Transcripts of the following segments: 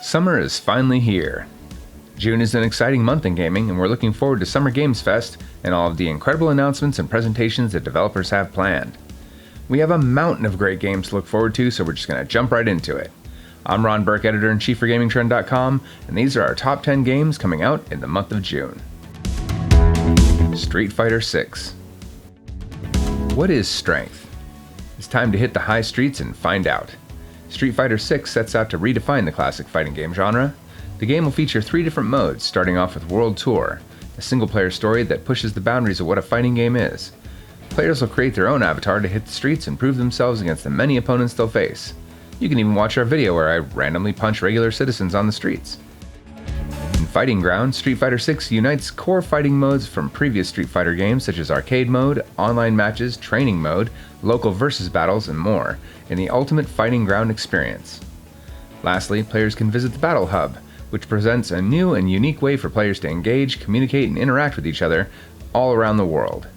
Summer is finally here. June is an exciting month in gaming, and we're looking forward to Summer Games Fest and all of the incredible announcements and presentations that developers have planned. We have a mountain of great games to look forward to, so we're just going to jump right into it. I'm Ron Burke, Editor-in-Chief for GamingTrend.com, and these are our top 10 games coming out in the month of June. Street Fighter VI. What is strength? It's time to hit the high streets and find out. Street Fighter VI sets out to redefine the classic fighting game genre. The game will feature 3 different modes, starting off with World Tour, a single-player story that pushes the boundaries of what a fighting game is. Players will create their own avatar to hit the streets and prove themselves against the many opponents they'll face. You can even watch our video where I randomly punch regular citizens on the streets. In Fighting Ground, Street Fighter VI unites core fighting modes from previous Street Fighter games such as Arcade Mode, Online Matches, Training Mode, Local versus Battles, and more, in the ultimate Fighting Ground experience. Lastly, players can visit the Battle Hub, which presents a new and unique way for players to engage, communicate, and interact with each other all around the world.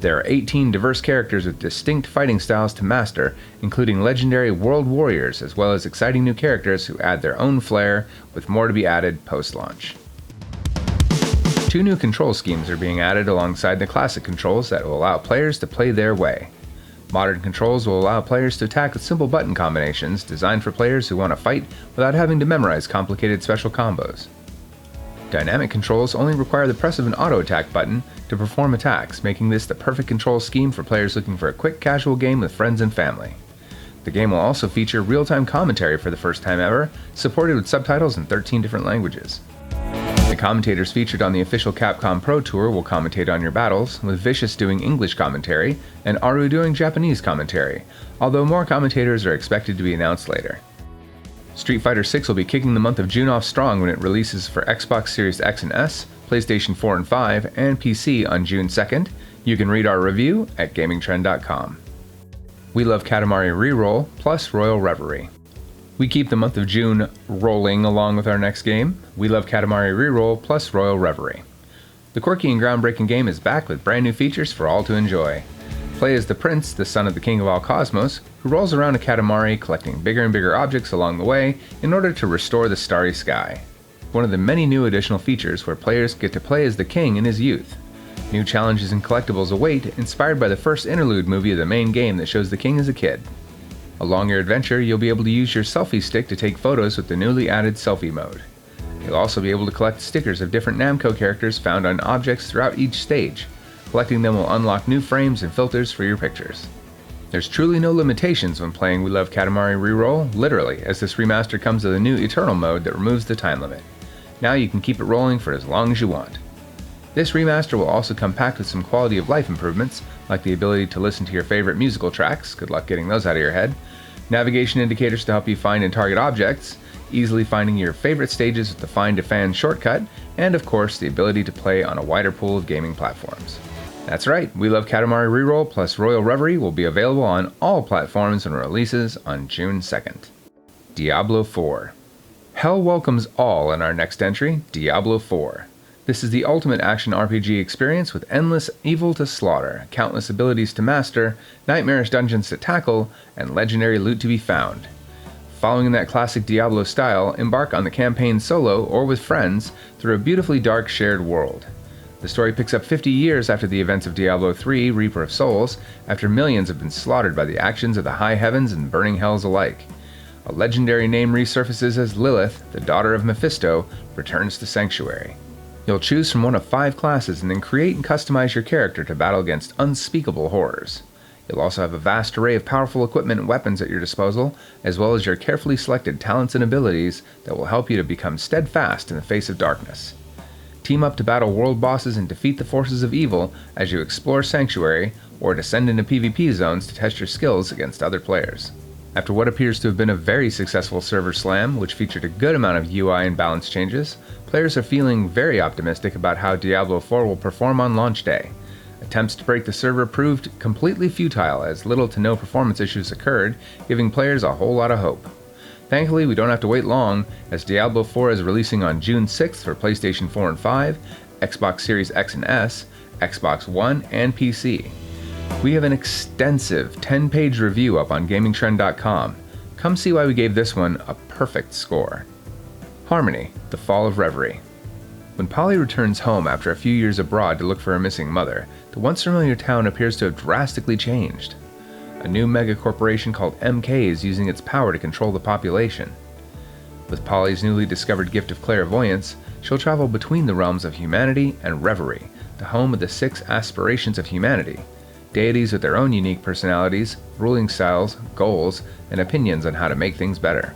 There are 18 diverse characters with distinct fighting styles to master, including legendary World Warriors, as well as exciting new characters who add their own flair, with more to be added post-launch. 2 new control schemes are being added alongside the classic controls that will allow players to play their way. Modern controls will allow players to attack with simple button combinations designed for players who want to fight without having to memorize complicated special combos. Dynamic controls only require the press of an auto-attack button to perform attacks, making this the perfect control scheme for players looking for a quick, casual game with friends and family. The game will also feature real-time commentary for the first time ever, supported with subtitles in 13 different languages. The commentators featured on the official Capcom Pro Tour will commentate on your battles, with Vicious doing English commentary and Aru doing Japanese commentary, although more commentators are expected to be announced later. Street Fighter VI will be kicking the month of June off strong when it releases for Xbox Series X and S, PlayStation 4 and 5, and PC on June 2nd. You can read our review at GamingTrend.com. We Love Katamari Reroll plus Royal Reverie. We keep the month of June rolling along with our next game, We Love Katamari Reroll plus Royal Reverie. The quirky and groundbreaking game is back with brand new features for all to enjoy. Play as the prince, the son of the king of all cosmos, who rolls around a Katamari collecting bigger and bigger objects along the way in order to restore the starry sky. One of the many new additional features where players get to play as the king in his youth. New challenges and collectibles await, inspired by the first interlude movie of the main game that shows the king as a kid. Along your adventure, you'll be able to use your selfie stick to take photos with the newly added selfie mode. You'll also be able to collect stickers of different Namco characters found on objects throughout each stage. Collecting them will unlock new frames and filters for your pictures. There's truly no limitations when playing We Love Katamari Reroll, literally, as this remaster comes with a new Eternal mode that removes the time limit. Now you can keep it rolling for as long as you want. This remaster will also come packed with some quality of life improvements, like the ability to listen to your favorite musical tracks, good luck getting those out of your head, navigation indicators to help you find and target objects, easily finding your favorite stages with the Find a Fan shortcut, and of course the ability to play on a wider pool of gaming platforms. That's right, We Love Katamari Reroll plus Royal Reverie will be available on all platforms and releases on June 2nd. Diablo IV. Hell welcomes all in our next entry, Diablo IV. This is the ultimate action RPG experience with endless evil to slaughter, countless abilities to master, nightmarish dungeons to tackle, and legendary loot to be found. Following in that classic Diablo style, embark on the campaign solo or with friends through a beautifully dark shared world. The story picks up 50 years after the events of Diablo III, Reaper of Souls, after millions have been slaughtered by the actions of the high heavens and burning hells alike. A legendary name resurfaces as Lilith, the daughter of Mephisto, returns to Sanctuary. You'll choose from one of 5 classes and then create and customize your character to battle against unspeakable horrors. You'll also have a vast array of powerful equipment and weapons at your disposal, as well as your carefully selected talents and abilities that will help you to become steadfast in the face of darkness. Team up to battle world bosses and defeat the forces of evil as you explore Sanctuary, or descend into PvP zones to test your skills against other players. After what appears to have been a very successful server slam, which featured a good amount of UI and balance changes, players are feeling very optimistic about how Diablo IV will perform on launch day. Attempts to break the server proved completely futile as little to no performance issues occurred, giving players a whole lot of hope. Thankfully, we don't have to wait long, as Diablo IV is releasing on June 6th for PlayStation 4 and 5, Xbox Series X and S, Xbox One, and PC. We have an extensive 10-page review up on GamingTrend.com. Come see why we gave this one a perfect score. Harmony, The Fall of Reverie. When Polly returns home after a few years abroad to look for her missing mother, the once familiar town appears to have drastically changed. A new mega-corporation called MK is using its power to control the population. With Polly's newly discovered gift of clairvoyance, she'll travel between the realms of humanity and reverie, the home of the 6 aspirations of humanity, deities with their own unique personalities, ruling styles, goals, and opinions on how to make things better.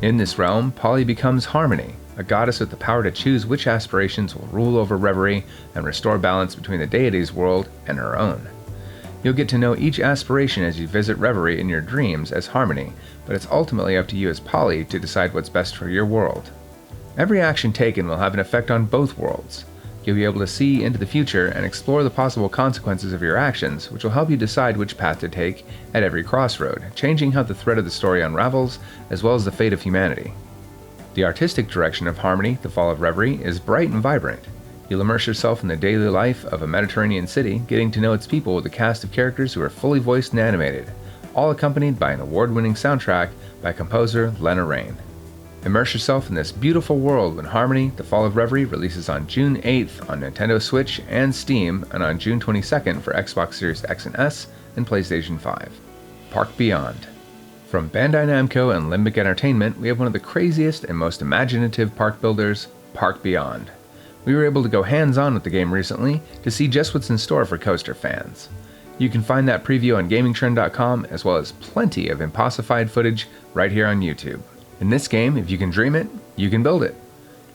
In this realm, Polly becomes Harmony, a goddess with the power to choose which aspirations will rule over reverie and restore balance between the deity's world and her own. You'll get to know each aspiration as you visit reverie in your dreams as Harmony, but it's ultimately up to you as Polly to decide what's best for your world. Every action taken will have an effect on both worlds. You'll be able to see into the future and explore the possible consequences of your actions, which will help you decide which path to take at every crossroad, changing how the thread of the story unravels, as well as the fate of humanity. The artistic direction of Harmony, The Fall of Reverie, is bright and vibrant. You'll immerse yourself in the daily life of a Mediterranean city, getting to know its people with a cast of characters who are fully voiced and animated, all accompanied by an award-winning soundtrack by composer Lena Raine. Immerse yourself in this beautiful world when Harmony, The Fall of Reverie releases on June 8th on Nintendo Switch and Steam, and on June 22nd for Xbox Series X and S and PlayStation 5. Park Beyond. From Bandai Namco and Limbic Entertainment, we have one of the craziest and most imaginative park builders, Park Beyond. We were able to go hands-on with the game recently to see just what's in store for coaster fans. You can find that preview on GamingTrend.com, as well as plenty of impossified footage right here on YouTube. In this game, if you can dream it, you can build it.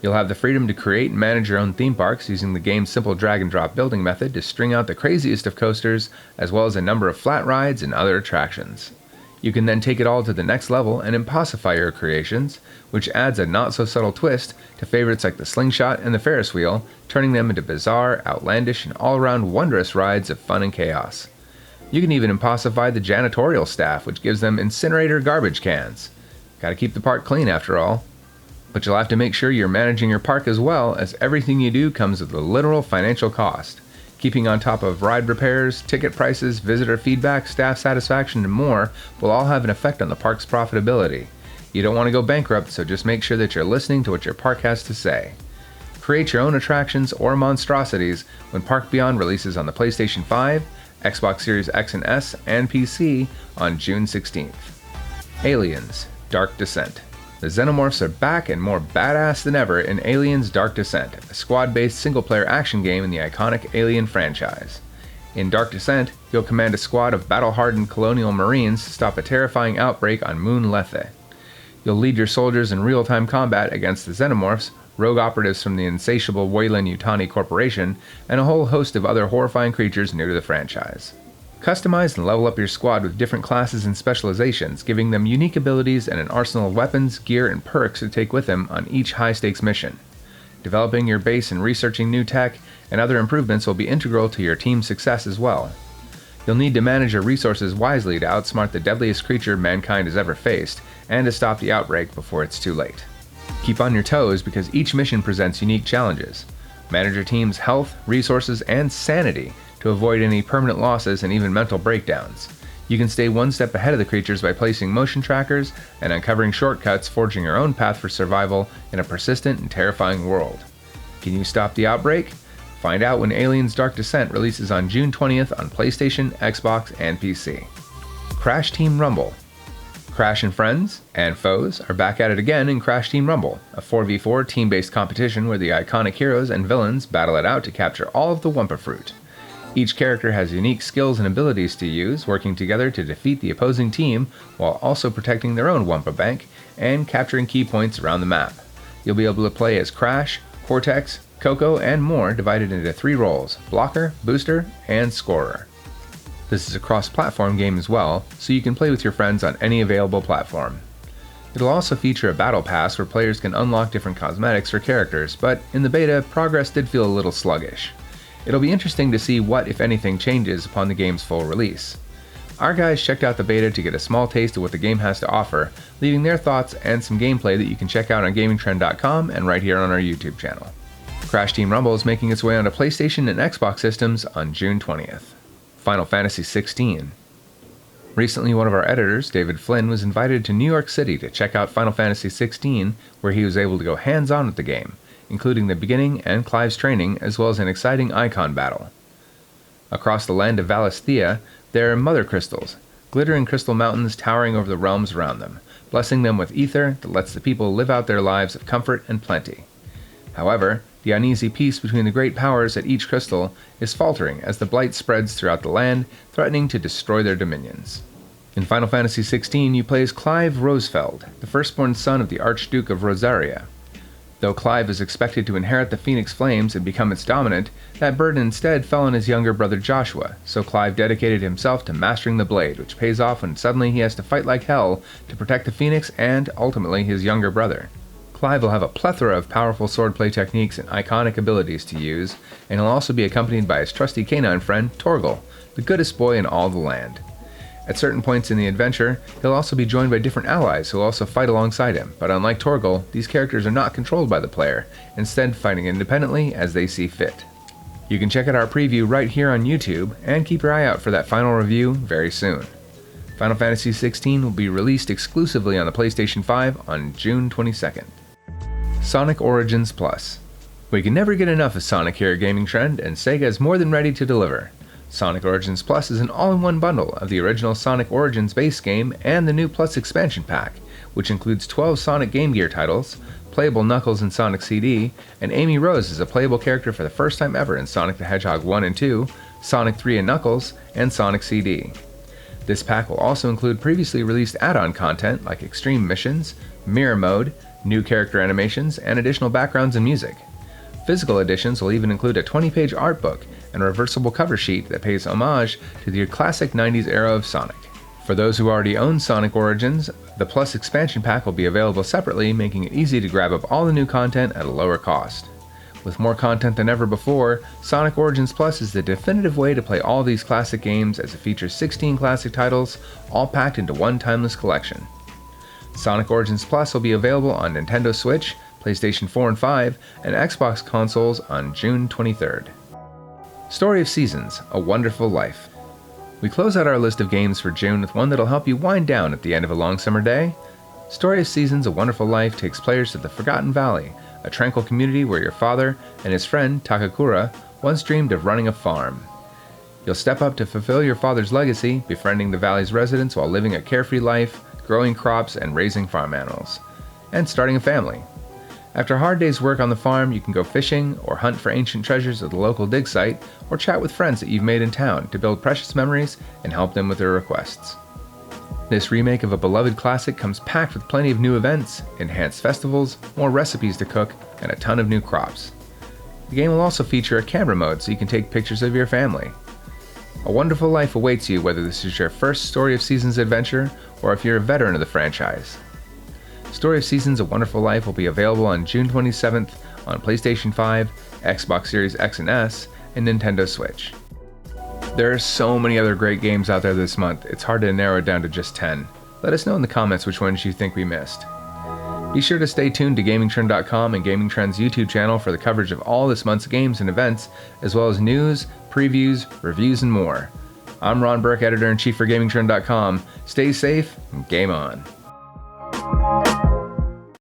You'll have the freedom to create and manage your own theme parks using the game's simple drag-and-drop building method to string out the craziest of coasters, as well as a number of flat rides and other attractions. You can then take it all to the next level and impossify your creations, which adds a not-so-subtle twist to favorites like the Slingshot and the Ferris wheel, turning them into bizarre, outlandish, and all-around wondrous rides of fun and chaos. You can even impossify the janitorial staff, which gives them incinerator garbage cans. Gotta keep the park clean after all. But you'll have to make sure you're managing your park as well, as everything you do comes with a literal financial cost. Keeping on top of ride repairs, ticket prices, visitor feedback, staff satisfaction, and more will all have an effect on the park's profitability. You don't want to go bankrupt, so just make sure that you're listening to what your park has to say. Create your own attractions or monstrosities when Park Beyond releases on the PlayStation 5, Xbox Series X and S, and PC on June 16th. Aliens: Dark Descent. The Xenomorphs are back and more badass than ever in Aliens: Dark Descent, a squad-based single-player action game in the iconic Alien franchise. In Dark Descent, you'll command a squad of battle-hardened colonial marines to stop a terrifying outbreak on Moon Lethe. You'll lead your soldiers in real-time combat against the Xenomorphs, rogue operatives from the insatiable Weyland-Yutani Corporation, and a whole host of other horrifying creatures new to the franchise. Customize and level up your squad with different classes and specializations, giving them unique abilities and an arsenal of weapons, gear, and perks to take with them on each high-stakes mission. Developing your base and researching new tech and other improvements will be integral to your team's success as well. You'll need to manage your resources wisely to outsmart the deadliest creature mankind has ever faced, and to stop the outbreak before it's too late. Keep on your toes because each mission presents unique challenges. Manage your team's health, resources, and sanity to avoid any permanent losses and even mental breakdowns. You can stay one step ahead of the creatures by placing motion trackers and uncovering shortcuts, forging your own path for survival in a persistent and terrifying world. Can you stop the outbreak? Find out when Aliens: Dark Descent releases on June 20th on PlayStation, Xbox, and PC. Crash Team Rumble. Crash and friends and foes are back at it again in Crash Team Rumble, a 4v4 team-based competition where the iconic heroes and villains battle it out to capture all of the Wumpa Fruit. Each character has unique skills and abilities to use, working together to defeat the opposing team while also protecting their own Wumpa Bank and capturing key points around the map. You'll be able to play as Crash, Cortex, Coco, and more, divided into 3 roles: blocker, booster, and scorer. This is a cross-platform game as well, so you can play with your friends on any available platform. It'll also feature a battle pass where players can unlock different cosmetics for characters, but in the beta, progress did feel a little sluggish. It'll be interesting to see what, if anything, changes upon the game's full release. Our guys checked out the beta to get a small taste of what the game has to offer, leaving their thoughts and some gameplay that you can check out on GamingTrend.com and right here on our YouTube channel. Crash Team Rumble is making its way onto PlayStation and Xbox systems on June 20th. Final Fantasy XVI. Recently, one of our editors, David Flynn, was invited to New York City to check out Final Fantasy XVI, where he was able to go hands-on with the game, including the beginning and Clive's training, as well as an exciting icon battle. Across the land of Valisthea, there are mother crystals, glittering crystal mountains towering over the realms around them, blessing them with ether that lets the people live out their lives of comfort and plenty. However, the uneasy peace between the great powers at each crystal is faltering as the blight spreads throughout the land, threatening to destroy their dominions. In Final Fantasy XVI, you play as Clive Rosefeld, the firstborn son of the Archduke of Rosaria. Though Clive is expected to inherit the Phoenix Flames and become its dominant, that burden instead fell on his younger brother Joshua, so Clive dedicated himself to mastering the blade, which pays off when suddenly he has to fight like hell to protect the Phoenix and, ultimately, his younger brother. Clive will have a plethora of powerful swordplay techniques and iconic abilities to use, and he'll also be accompanied by his trusty canine friend, Torgal, the goodest boy in all the land. At certain points in the adventure, he'll also be joined by different allies who will also fight alongside him, but unlike Torgal, these characters are not controlled by the player, instead fighting independently as they see fit. You can check out our preview right here on YouTube, and keep your eye out for that final review very soon. Final Fantasy XVI will be released exclusively on the PlayStation 5 on June 22nd. Sonic Origins Plus. We can never get enough of Sonic here at Gaming Trend, and Sega is more than ready to deliver. Sonic Origins Plus is an all-in-one bundle of the original Sonic Origins base game and the new Plus expansion pack, which includes 12 Sonic Game Gear titles, playable Knuckles and Sonic CD, and Amy Rose is a playable character for the first time ever in Sonic the Hedgehog 1 and 2, Sonic 3 and Knuckles, and Sonic CD. This pack will also include previously released add-on content like Extreme Missions, Mirror Mode, new character animations, and additional backgrounds and music. Physical editions will even include a 20-page art book and a reversible cover sheet that pays homage to the classic 90s era of Sonic. For those who already own Sonic Origins, the Plus expansion pack will be available separately, making it easy to grab up all the new content at a lower cost. With more content than ever before, Sonic Origins Plus is the definitive way to play all these classic games, as it features 16 classic titles, all packed into one timeless collection. Sonic Origins Plus will be available on Nintendo Switch, PlayStation 4 and 5, and Xbox consoles on June 23rd. Story of Seasons: A Wonderful Life. We close out our list of games for June with one that'll help you wind down at the end of a long summer day. Story of Seasons: A Wonderful Life takes players to the Forgotten Valley, a tranquil community where your father and his friend Takakura once dreamed of running a farm. You'll step up to fulfill your father's legacy, befriending the valley's residents while living a carefree life, growing crops and raising farm animals, and starting a family. After a hard day's work on the farm, you can go fishing or hunt for ancient treasures at the local dig site, or chat with friends that you've made in town to build precious memories and help them with their requests. This remake of a beloved classic comes packed with plenty of new events, enhanced festivals, more recipes to cook, and a ton of new crops. The game will also feature a camera mode so you can take pictures of your family. A wonderful life awaits you whether this is your first Story of Seasons adventure or if you're a veteran of the franchise. Story of Seasons: A Wonderful Life will be available on June 27th on PlayStation 5, Xbox Series X and S, and Nintendo Switch. There are so many other great games out there this month, it's hard to narrow it down to just 10. Let us know in the comments which ones you think we missed. Be sure to stay tuned to GamingTrend.com and Gaming Trend's YouTube channel for the coverage of all this month's games and events, as well as news, previews, reviews, and more. I'm Ron Burke, Editor-in-Chief for GamingTrend.com. Stay safe and game on.